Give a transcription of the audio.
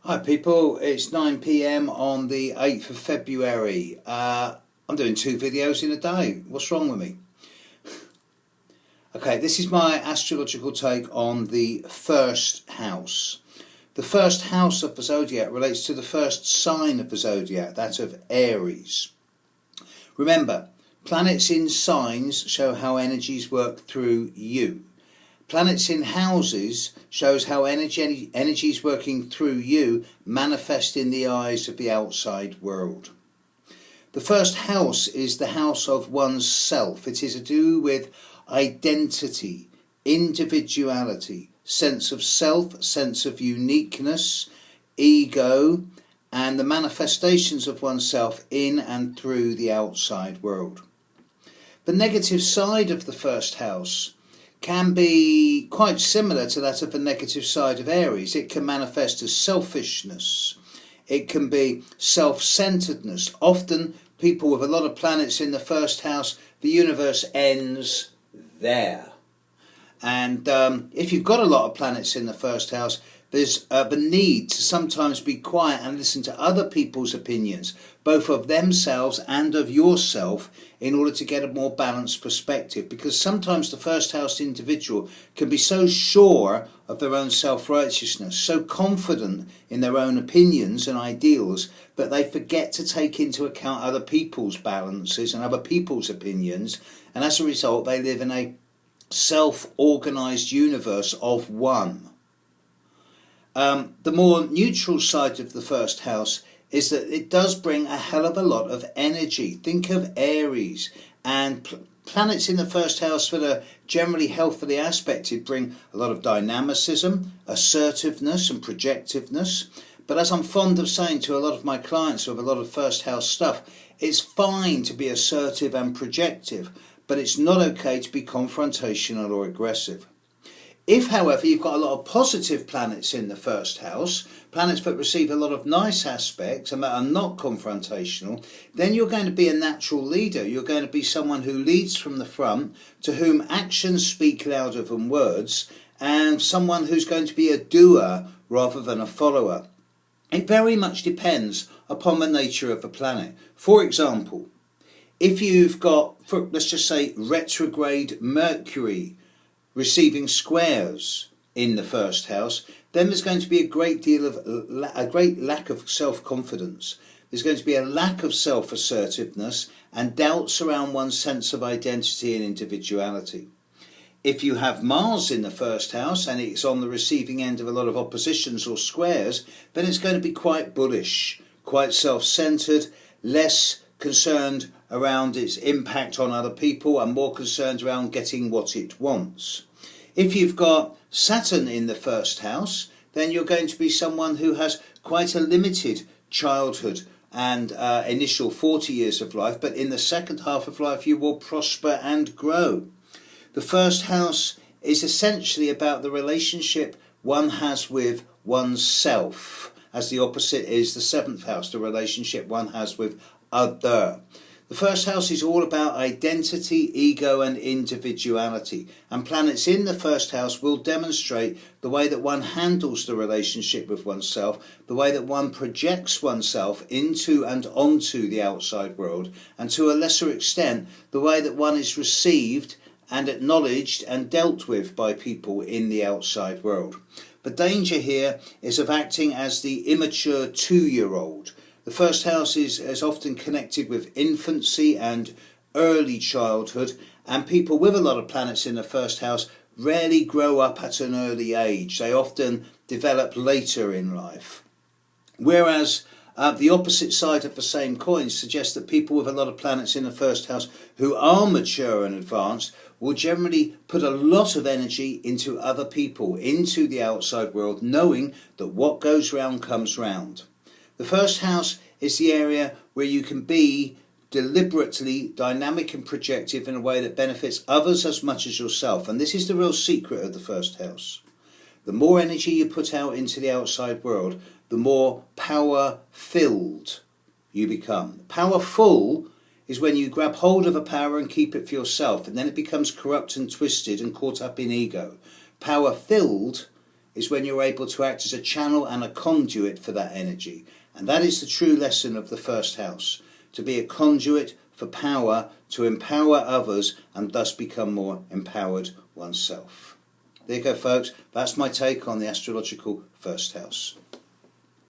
Hi people, it's 9 p.m. on the 8th of February. I'm doing 2 videos in a day. What's wrong with me? Okay, this is my astrological take on the first house. The first house of the zodiac relates to the first sign of the zodiac, that of Aries. Remember, planets in signs show how energies work through you. Planets in houses shows how energies working through you manifest in the eyes of the outside world. The first house is the house of one's self. It is to do with identity, individuality, sense of self, sense of uniqueness, ego, and the manifestations of oneself in and through the outside world. The negative side of the first house can be quite similar to that of the negative side of Aries. It can manifest as selfishness. It can be self-centeredness. Often people with a lot of planets in the first house, the universe ends there. And if you've got a lot of planets in the first house, there's the need to sometimes be quiet and listen to other people's opinions, both of themselves and of yourself, in order to get a more balanced perspective. Because sometimes the first house individual can be so sure of their own self-righteousness, so confident in their own opinions and ideals, that they forget to take into account other people's balances and other people's opinions, and as a result they live in a self-organized universe of one. The more neutral side of the first house is that it does bring a hell of a lot of energy. Think of Aries, and planets in the first house that are generally healthily aspected bring a lot of dynamicism, assertiveness and projectiveness. But as I'm fond of saying to a lot of my clients with a lot of first house stuff, it's fine to be assertive and projective, but it's not okay to be confrontational or aggressive. If, however, you've got a lot of positive planets in the first house, planets that receive a lot of nice aspects and that are not confrontational, then you're going to be a natural leader. You're going to be someone who leads from the front, to whom actions speak louder than words, and someone who's going to be a doer rather than a follower. It very much depends upon the nature of the planet. For example, if you've got, let's just say, retrograde Mercury receiving squares in the first house, then there's going to be a great lack of self-confidence. There's going to be a lack of self-assertiveness and doubts around one's sense of identity and individuality. If you have Mars in the first house and it's on the receiving end of a lot of oppositions or squares, then it's going to be quite bullish, quite self-centered, less concerned around its impact on other people and more concerned around getting what it wants. If you've got Saturn in the first house, then you're going to be someone who has quite a limited childhood and initial 40 years of life, but in the second half of life you will prosper and grow. The first house is essentially about the relationship one has with oneself, as the opposite is the seventh house, the relationship one has with other. The first house is all about identity, ego and individuality, and planets in the first house will demonstrate the way that one handles the relationship with oneself, the way that one projects oneself into and onto the outside world, and to a lesser extent the way that one is received and acknowledged and dealt with by people in the outside world. The danger here is of acting as the immature 2-year-old. The first house is often connected with infancy and early childhood, and people with a lot of planets in the first house rarely grow up at an early age. They often develop later in life. Whereas the opposite side of the same coin suggests that people with a lot of planets in the first house who are mature and advanced will generally put a lot of energy into other people, into the outside world, knowing that what goes round comes round. The first house is the area where you can be deliberately dynamic and projective in a way that benefits others as much as yourself. And this is the real secret of the first house. The more energy you put out into the outside world, the more power-filled you become. Powerful is when you grab hold of a power and keep it for yourself, and then it becomes corrupt and twisted and caught up in ego. Power-filled is when you're able to act as a channel and a conduit for that energy. And that is the true lesson of the first house, to be a conduit for power, to empower others and thus become more empowered oneself. There you go, folks. That's my take on the astrological first house.